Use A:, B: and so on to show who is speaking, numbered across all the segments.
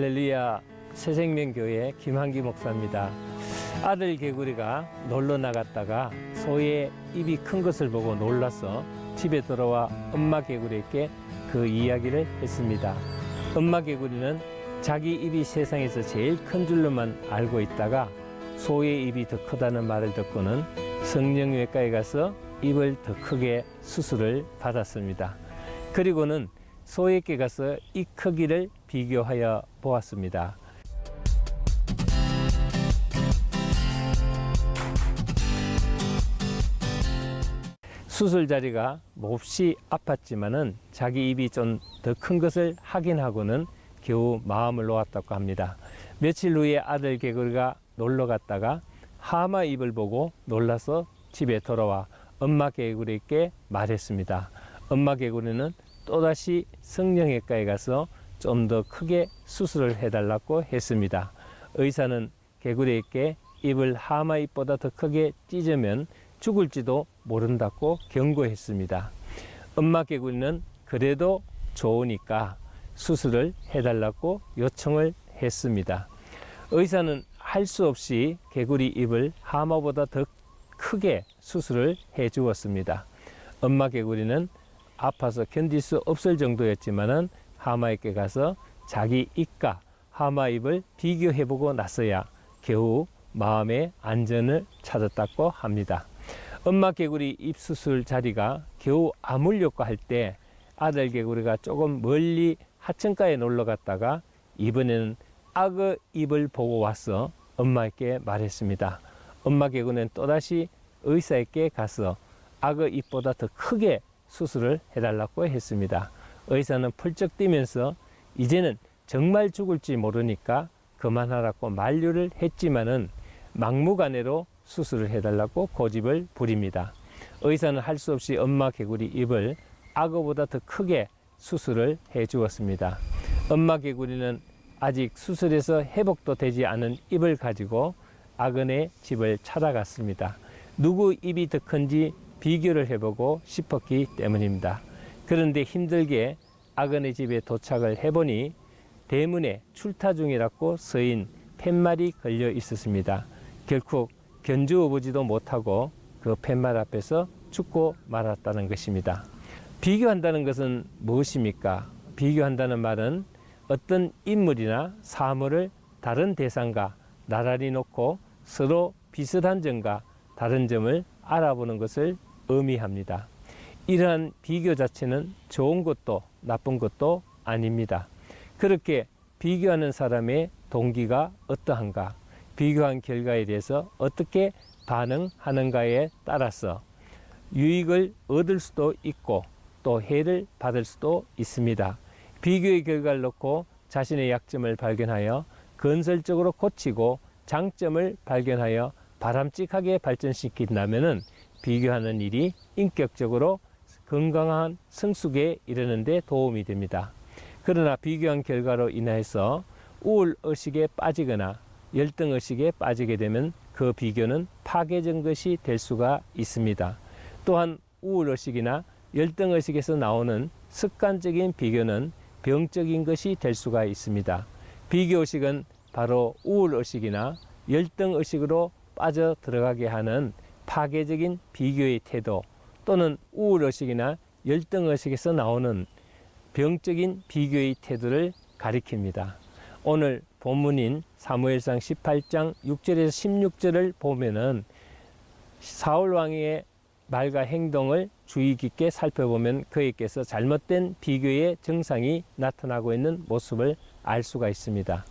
A: 할렐루야, 새생명교회 김한기 목사입니다. 아들 개구리가 놀러 나갔다가 소의 입이 큰 것을 보고 놀라서 집에 돌아와 엄마 개구리에게 그 이야기를 했습니다. 엄마 개구리는 자기 입이 세상에서 제일 큰 줄로만 알고 있다가 소의 입이 더 크다는 말을 듣고는 성형외과에 가서 입을 더 크게 수술을 받았습니다. 그리고는 소에게 가서 이 크기를 비교하여 보았습니다. 수술 자리가 몹시 아팠지만은 자기 입이 좀 더 큰 것을 확인하고는 겨우 마음을 놓았다고 합니다. 며칠 후에 아들 개구리가 놀러 갔다가 하마 입을 보고 놀라서 집에 돌아와 엄마 개구리에게 말했습니다. 엄마 개구리는 또다시 성형외과에 가서 좀 더 크게 수술을 해달라고 했습니다. 의사는 개구리에게 입을 하마 입보다 더 크게 찢으면 죽을지도 모른다고 경고했습니다. 엄마 개구리는 그래도 좋으니까 수술을 해달라고 요청을 했습니다. 의사는 할 수 없이 개구리 입을 하마보다 더 크게 수술을 해 주었습니다. 엄마 개구리는 아파서 견딜 수 없을 정도였지만은 하마에게 가서 자기 입과 하마 입을 비교해보고 나서야 겨우 마음의 안전을 찾았다고 합니다. 엄마 개구리 입 수술 자리가 겨우 아물려고 할 때 아들 개구리가 조금 멀리 하천가에 놀러 갔다가 이번에는 악어 입을 보고 와서 엄마에게 말했습니다. 엄마 개구리는 또다시 의사에게 가서 악어 입보다 더 크게 수술을 해달라고 했습니다. 의사는 펄쩍 뛰면서 이제는 정말 죽을지 모르니까 그만하라고 만류를 했지만은 막무가내로 수술을 해달라고 고집을 부립니다. 의사는 할 수 없이 엄마 개구리 입을 악어보다 더 크게 수술을 해 주었습니다. 엄마 개구리는 아직 수술해서 회복도 되지 않은 입을 가지고 악어네 집을 찾아갔습니다. 누구 입이 더 큰지 비교를 해보고 싶었기 때문입니다. 그런데 힘들게 악어네 집에 도착을 해보니 대문에 출타 중이라고 써인 팻말이 걸려 있었습니다. 결국 견주어보지도 못하고 그 팻말 앞에서 죽고 말았다는 것입니다. 비교한다는 것은 무엇입니까? 비교한다는 말은 어떤 인물이나 사물을 다른 대상과 나란히 놓고 서로 비슷한 점과 다른 점을 알아보는 것을 의미합니다. 이러한 비교 자체는 좋은 것도 나쁜 것도 아닙니다. 그렇게 비교하는 사람의 동기가 어떠한가, 비교한 결과에 대해서 어떻게 반응하는가에 따라서 유익을 얻을 수도 있고 또 해를 받을 수도 있습니다. 비교의 결과를 놓고 자신의 약점을 발견하여 건설적으로 고치고 장점을 발견하여 바람직하게 발전시킨다면 비교하는 일이 인격적으로 건강한 성숙에 이르는 데 도움이 됩니다. 그러나 비교한 결과로 인해서 우울의식에 빠지거나 열등의식에 빠지게 되면 그 비교는 파괴적인 것이 될 수가 있습니다. 또한 우울의식이나 열등의식에서 나오는 습관적인 비교는 병적인 것이 될 수가 있습니다. 비교의식은 바로 우울의식이나 열등의식으로 빠져 들어가게 하는 파괴적인 비교의 태도 또는 우울의식이나 열등의식에서 나오는 병적인 비교의 태도를 가리킵니다. 오늘 본문인 사무엘상 18장 6절에서 16절을 보면은 사울 왕의 말과 행동을 주의 깊게 살펴보면 그에게서 잘못된 비교의 증상이 나타나고 있는 모습을 알 수가 있습니다.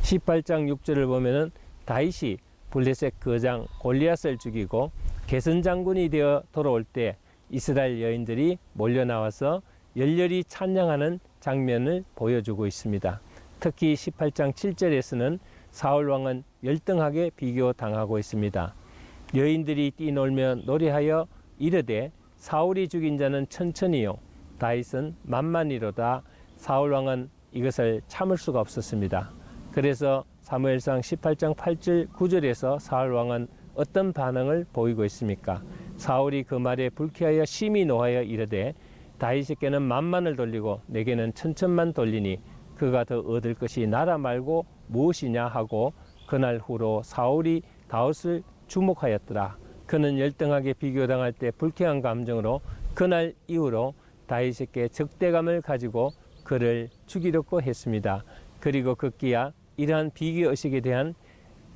A: 18장 6절을 보면은 다윗이 블레셋 거장 골리앗을 죽이고 게선 장군이 되어 돌아올 때 이스라엘 여인들이 몰려 나와서 열렬히 찬양하는 장면을 보여주고 있습니다. 특히 18장 7절에서는 사울 왕은 열등하게 비교당하고 있습니다. 여인들이 뛰놀며 노래하여 이르되 사울이 죽인 자는 천천히요 다윗은 만만히로다. 사울 왕은 이것을 참을 수가 없었습니다. 그래서 사무엘상 18장 8절 9절에서 사울 왕은 어떤 반응을 보이고 있습니까? 사울이 그 말에 불쾌하여 심히 노하여 이르되 다윗에게는 만만을 돌리고 내게는 천천만 돌리니 그가 더 얻을 것이 나라 말고 무엇이냐 하고 그날 후로 사울이 다윗을 주목하였더라. 그는 열등하게 비교당할 때 불쾌한 감정으로 그날 이후로 다윗에게 적대감을 가지고 그를 죽이려고 했습니다. 그리고 급기야 이러한 비교의식에 대한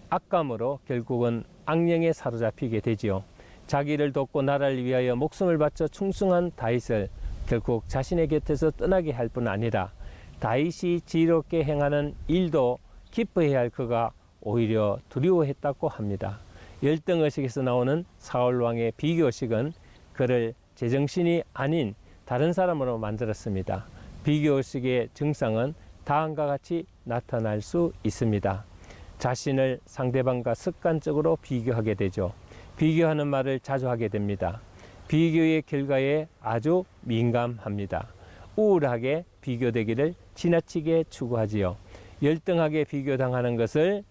A: 악감으로 결국은 악령에 사로잡히게 되지요. 자기를 돕고 나라를 위하여 목숨을 바쳐 충성한 다윗을 결국 자신의 곁에서 떠나게 할 뿐 아니라 다윗이 지혜롭게 행하는 일도 기뻐해야 할 그가 오히려 두려워했다고 합니다. 열등의식에서 나오는 사울왕의 비교의식은 그를 제정신이 아닌 다른 사람으로 만들었습니다. 비교의식의 증상은 다음과 같이 나타날 수 있습니다. 자신을 상대방과 습관적으로 비교하게 되죠. 비교하는 말을 자주 하게 됩니다. 비교의 결과에 아주 민감합니다. 우울하게 비교되기를 지나치게 추구하지요. 열등하게 비교당하는 것을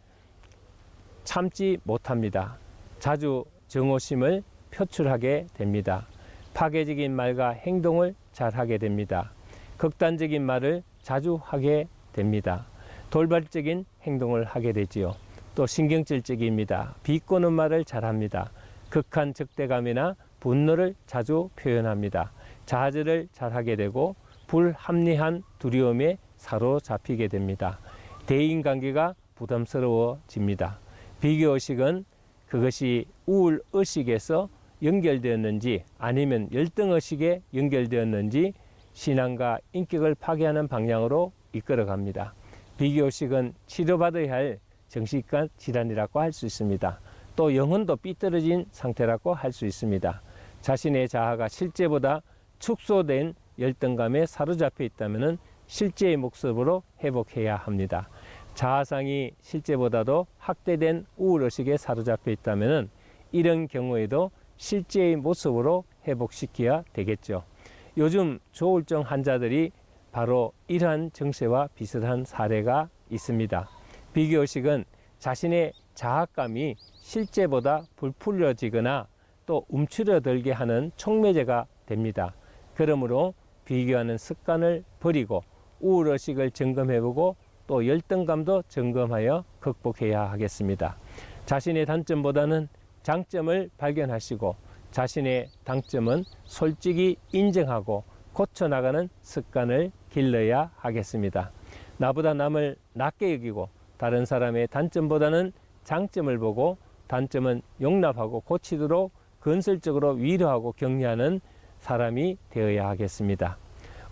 A: 참지 못합니다. 자주 정오심을 표출하게 됩니다. 파괴적인 말과 행동을 잘하게 됩니다. 극단적인 말을 자주 하게 됩니다. 돌발적인 행동을 하게 되지요. 또 신경질적입니다. 비꼬는 말을 잘합니다. 극한 적대감이나 분노를 자주 표현합니다. 자절을 잘하게 되고 불합리한 두려움에 사로잡히게 됩니다. 대인관계가 부담스러워집니다. 비교의식은 그것이 우울의식에서 연결되었는지 아니면 열등의식에 연결되었는지 신앙과 인격을 파괴하는 방향으로 이끌어갑니다. 비교의식은 치료받아야 할 정신과 질환이라고 할 수 있습니다. 또 영혼도 삐뚤어진 상태라고 할 수 있습니다. 자신의 자아가 실제보다 축소된 열등감에 사로잡혀 있다면 실제의 모습으로 회복해야 합니다. 자아상이 실제보다도 확대된 우울의식에 사로잡혀 있다면 이런 경우에도 실제의 모습으로 회복시켜야 되겠죠. 요즘 조울증 환자들이 바로 이러한 증세와 비슷한 사례가 있습니다. 비교의식은 자신의 자학감이 실제보다 부풀려지거나 또 움츠러들게 하는 촉매제가 됩니다. 그러므로 비교하는 습관을 버리고 우울의식을 점검해보고 또 열등감도 점검하여 극복해야 하겠습니다. 자신의 단점보다는 장점을 발견하시고 자신의 단점은 솔직히 인정하고 고쳐나가는 습관을 길러야 하겠습니다. 나보다 남을 낮게 여기고 다른 사람의 단점보다는 장점을 보고 단점은 용납하고 고치도록 건설적으로 위로하고 격려하는 사람이 되어야 하겠습니다.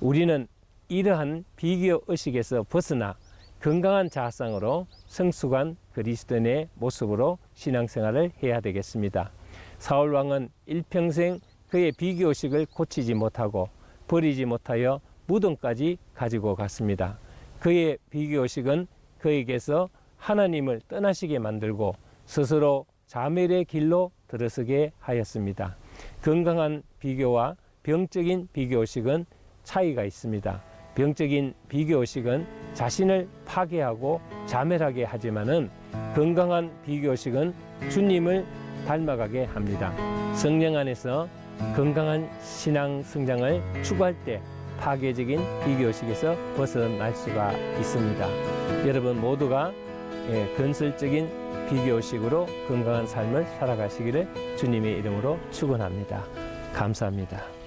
A: 우리는 이러한 비교의식에서 벗어나 건강한 자아상으로 성숙한 그리스도인의 모습으로 신앙생활을 해야 되겠습니다. 사울왕은 일평생 그의 비교의식을 고치지 못하고 버리지 못하여 무덤까지 가지고 갔습니다. 그의 비교의식은 그에게서 하나님을 떠나시게 만들고 스스로 자멸의 길로 들어서게 하였습니다. 건강한 비교와 병적인 비교의식은 차이가 있습니다. 병적인 비교의식은 자신을 파괴하고 자멸하게 하지만은 건강한 비교의식은 주님을 닮아가게 합니다. 성령 안에서 건강한 신앙 성장을 추구할 때 파괴적인 비교의식에서 벗어날 수가 있습니다. 여러분 모두가 건설적인 비교의식으로 건강한 삶을 살아가시기를 주님의 이름으로 축원합니다. 감사합니다.